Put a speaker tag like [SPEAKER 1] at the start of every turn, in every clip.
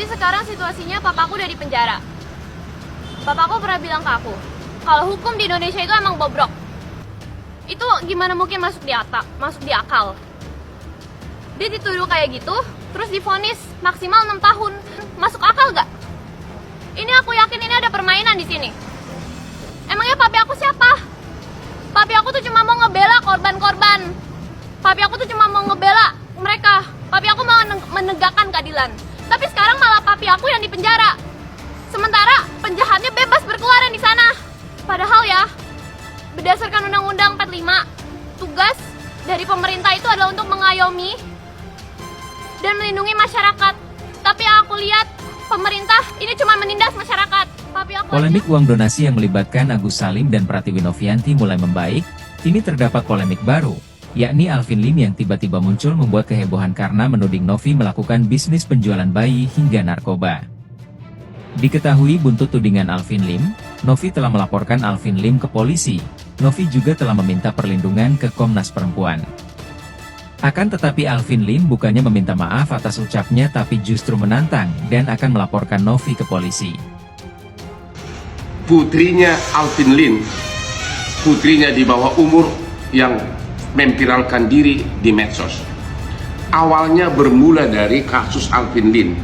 [SPEAKER 1] sekarang situasinya papaku udah di penjara. Papaku pernah bilang ke aku, kalau hukum di Indonesia itu emang bobrok. Itu gimana mungkin masuk di akal. Dia dituduh kayak gitu, terus divonis maksimal 6 tahun. Masuk akal gak? Ini aku yakin ini ada permainan di sini. Emangnya papi aku siapa? Papi aku tuh cuma mau ngebela korban-korban. Papi aku tuh cuma mau ngebela mereka. Papi aku mau menegakkan keadilan. Tapi sekarang malah papi aku yang dipenjara. Sementara penjahatnya bebas berkeliaran di sana. Padahal ya, berdasarkan Undang-Undang 45, tugas dari pemerintah itu adalah untuk mengayomi dan melindungi masyarakat. Tapi yang aku lihat, pemerintah ini cuma menindas masyarakat. Papi aku
[SPEAKER 2] Polemik uang donasi yang melibatkan Agus Salim dan Pratiwi Novianti mulai membaik. Kini terdapat polemik baru, yakni Alvin Lim yang tiba-tiba muncul membuat kehebohan karena menuding Novi melakukan bisnis penjualan bayi hingga narkoba. Diketahui buntut tudingan Alvin Lim, Novi telah melaporkan Alvin Lim ke polisi. Novi juga telah meminta perlindungan ke Komnas Perempuan. Akan tetapi Alvin Lim bukannya meminta maaf atas ucapnya tapi justru menantang dan akan melaporkan Novi ke polisi.
[SPEAKER 3] Putrinya Alvin Lim, putrinya di bawah umur yang memviralkan diri di medsos. Awalnya bermula dari kasus Alvin Lim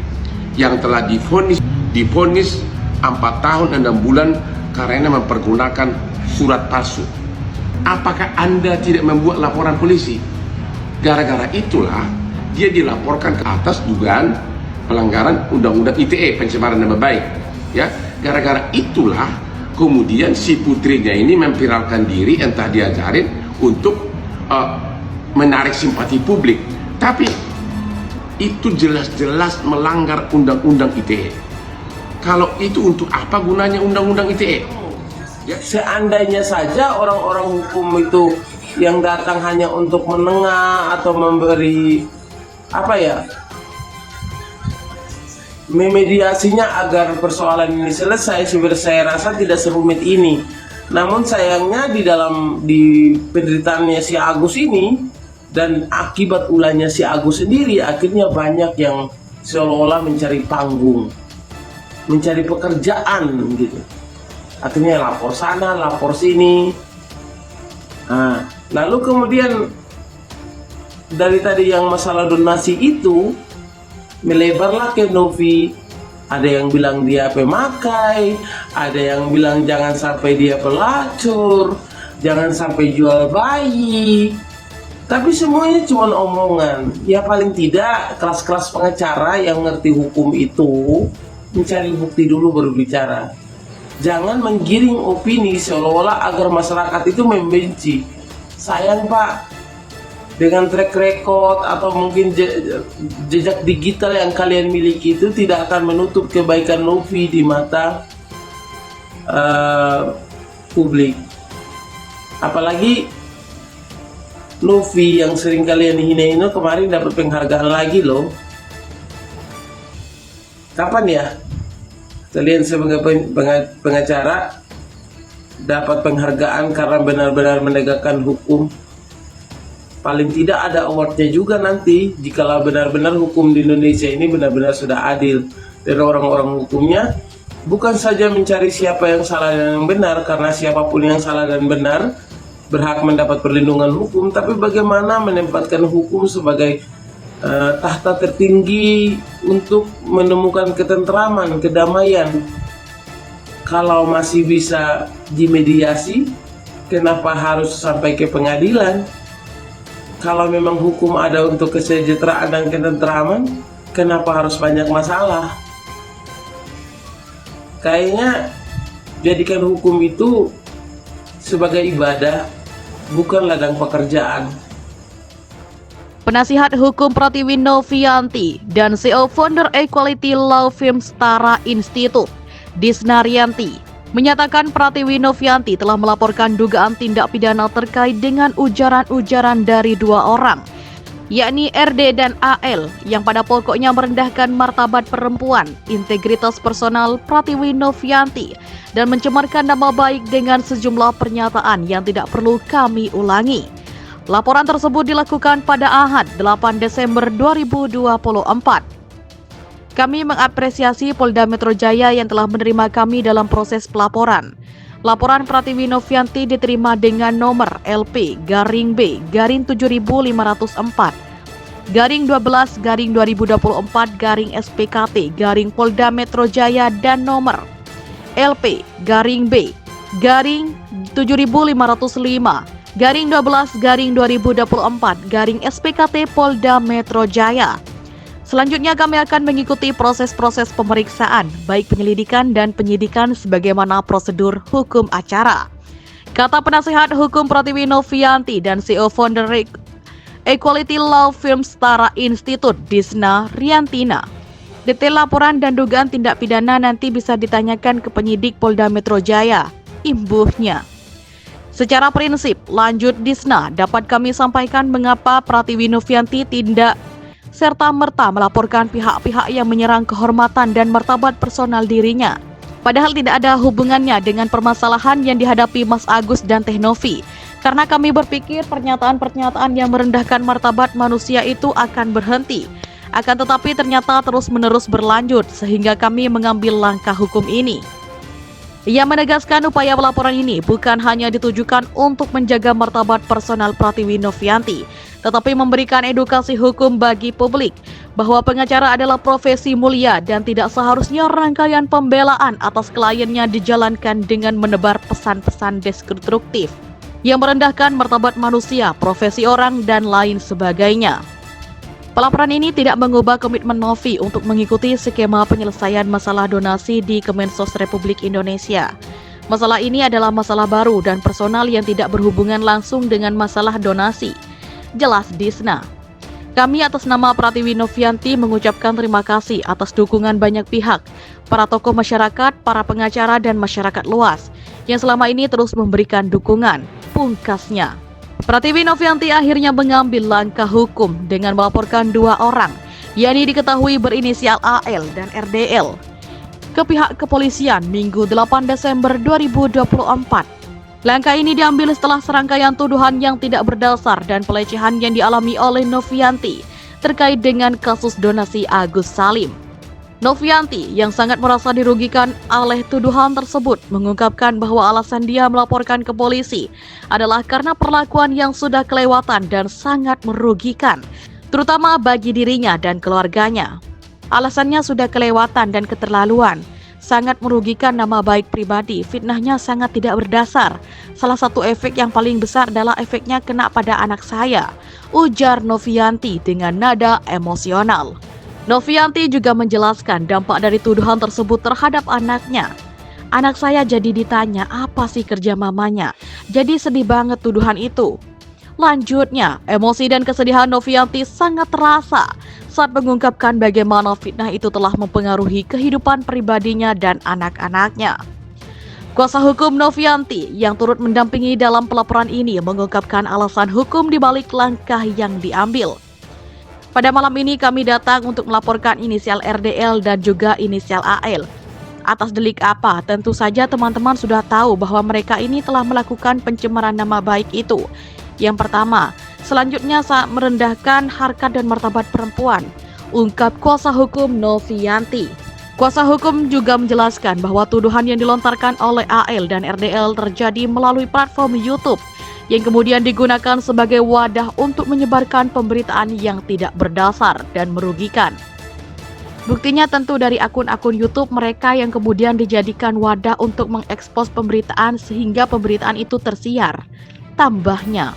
[SPEAKER 3] yang telah divonis 4 tahun 6 bulan karena mempergunakan surat palsu. Apakah Anda tidak membuat laporan polisi? Gara-gara itulah dia dilaporkan ke atas dugaan pelanggaran Undang-Undang ITE, pencemaran nama baik. Ya, gara-gara itulah kemudian si putrinya ini memviralkan diri, entah diajarin untuk menarik simpati publik. Tapi itu jelas-jelas melanggar Undang-Undang ITE. Kalau itu untuk apa gunanya Undang-Undang ITE?
[SPEAKER 4] Ya. Seandainya saja orang-orang hukum itu yang datang hanya untuk menengah atau memberi memediasinya agar persoalan ini selesai, sebenarnya saya rasa tidak serumit ini. Namun sayangnya di penderitaannya si Agus ini dan akibat ulahnya si Agus sendiri, akhirnya banyak yang seolah-olah mencari panggung, mencari pekerjaan gitu. Akhirnya lapor sana, lapor sini. Nah, lalu kemudian dari tadi yang masalah donasi itu melebarlah ke Novi. Ada yang bilang dia pemakai, ada yang bilang jangan sampai dia pelacur, jangan sampai jual bayi. Tapi semuanya cuma omongan. Ya paling tidak kelas-kelas pengacara yang ngerti hukum itu mencari bukti dulu baru bicara. Jangan menggiring opini seolah-olah agar masyarakat itu membenci. Sayang Pak, dengan track record atau mungkin jejak digital yang kalian miliki itu tidak akan menutup kebaikan Novi di mata publik. Apalagi Novi yang sering kalian hina ini kemarin dapat penghargaan lagi loh. Kapan ya kalian sebagai pengacara dapat penghargaan karena benar-benar menegakkan hukum? Paling tidak ada awardnya juga nanti jikalau benar-benar hukum di Indonesia ini benar-benar sudah adil. Dan orang-orang hukumnya bukan saja mencari siapa yang salah dan yang benar, karena siapapun yang salah dan benar berhak mendapat perlindungan hukum, tapi bagaimana menempatkan hukum sebagai tahta tertinggi untuk menemukan ketentraman, kedamaian. Kalau masih bisa dimediasi, kenapa harus sampai ke pengadilan? Kalau memang hukum ada untuk kesejahteraan dan ketentraman, kenapa harus banyak masalah? Kayaknya jadikan hukum itu sebagai ibadah, bukan ladang pekerjaan.
[SPEAKER 5] Penasihat hukum Pratiwi Novianti dan CEO founder Equality Law Firm Setara Institute, Disnaryanti, menyatakan Pratiwi Novianti telah melaporkan dugaan tindak pidana terkait dengan ujaran-ujaran dari dua orang, yakni RD dan AL, yang pada pokoknya merendahkan martabat perempuan, integritas personal Pratiwi Novianti, dan mencemarkan nama baik dengan sejumlah pernyataan yang tidak perlu kami ulangi. Laporan tersebut dilakukan pada Ahad 8 Desember 2024. Kami mengapresiasi Polda Metro Jaya yang telah menerima kami dalam proses pelaporan. Laporan Pratiwi Novianti diterima dengan nomor LP-B/75014/12/2024/SPKT/Polda Metro Jaya dan nomor LP-B/75/12/2024/SPKT Polda Metro Jaya. Selanjutnya kami akan mengikuti proses-proses pemeriksaan, baik penyelidikan dan penyidikan sebagaimana prosedur hukum acara. Kata penasihat hukum Pratiwi Novianti dan CEO founder Equality Law Firm Setara Institute, Disna Riantina. Detail laporan dan dugaan tindak pidana nanti bisa ditanyakan ke penyidik Polda Metro Jaya, imbuhnya. Secara prinsip, lanjut Disna, dapat kami sampaikan mengapa Pratiwi Novianti tidak serta-merta melaporkan pihak-pihak yang menyerang kehormatan dan martabat personal dirinya. Padahal tidak ada hubungannya dengan permasalahan yang dihadapi Mas Agus dan Teh Novi. Karena kami berpikir pernyataan-pernyataan yang merendahkan martabat manusia itu akan berhenti. Akan tetapi ternyata terus-menerus berlanjut sehingga kami mengambil langkah hukum ini. Ia menegaskan upaya pelaporan ini bukan hanya ditujukan untuk menjaga martabat personal Pratiwi Novianti, tetapi memberikan edukasi hukum bagi publik bahwa pengacara adalah profesi mulia dan tidak seharusnya rangkaian pembelaan atas kliennya dijalankan dengan menebar pesan-pesan destruktif yang merendahkan martabat manusia, profesi orang, dan lain sebagainya. Pelaporan ini tidak mengubah komitmen Novi untuk mengikuti skema penyelesaian masalah donasi di Kemensos Republik Indonesia. Masalah ini adalah masalah baru dan personal yang tidak berhubungan langsung dengan masalah donasi. Jelas Disna. Kami atas nama Pratiwi Novianti mengucapkan terima kasih atas dukungan banyak pihak, para tokoh masyarakat, para pengacara, dan masyarakat luas yang selama ini terus memberikan dukungan. Pungkasnya, Pratiwi Novianti akhirnya mengambil langkah hukum dengan melaporkan 2 orang, yakni diketahui berinisial AL dan RDL, ke pihak kepolisian Minggu 8 Desember 2024. Langkah ini diambil setelah serangkaian tuduhan yang tidak berdasar dan pelecehan yang dialami oleh Novianti terkait dengan kasus donasi Agus Salim. Novianti yang sangat merasa dirugikan oleh tuduhan tersebut mengungkapkan bahwa alasan dia melaporkan ke polisi adalah karena perlakuan yang sudah kelewatan dan sangat merugikan, terutama bagi dirinya dan keluarganya. Alasannya sudah kelewatan dan keterlaluan, sangat merugikan nama baik pribadi, fitnahnya sangat tidak berdasar. Salah satu efek yang paling besar adalah efeknya kena pada anak saya, ujar Novianti dengan nada emosional. Novianti juga menjelaskan dampak dari tuduhan tersebut terhadap anaknya. Anak saya jadi ditanya apa sih kerja mamanya. Jadi sedih banget tuduhan itu. Lanjutnya, emosi dan kesedihan Novianti sangat terasa saat mengungkapkan bagaimana fitnah itu telah mempengaruhi kehidupan pribadinya dan anak-anaknya. Kuasa hukum Novianti yang turut mendampingi dalam pelaporan ini mengungkapkan alasan hukum di balik langkah yang diambil. Pada malam ini kami datang untuk melaporkan inisial RDL dan juga inisial AL. Atas delik apa? Tentu saja teman-teman sudah tahu bahwa mereka ini telah melakukan pencemaran nama baik itu. Yang pertama, selanjutnya saat merendahkan harkat dan martabat perempuan, ungkap kuasa hukum Novianti. Kuasa hukum juga menjelaskan bahwa tuduhan yang dilontarkan oleh AL dan RDL terjadi melalui platform YouTube yang kemudian digunakan sebagai wadah untuk menyebarkan pemberitaan yang tidak berdasar dan merugikan. Buktinya tentu dari akun-akun YouTube mereka yang kemudian dijadikan wadah untuk mengekspos pemberitaan sehingga pemberitaan itu tersiar. Tambahnya,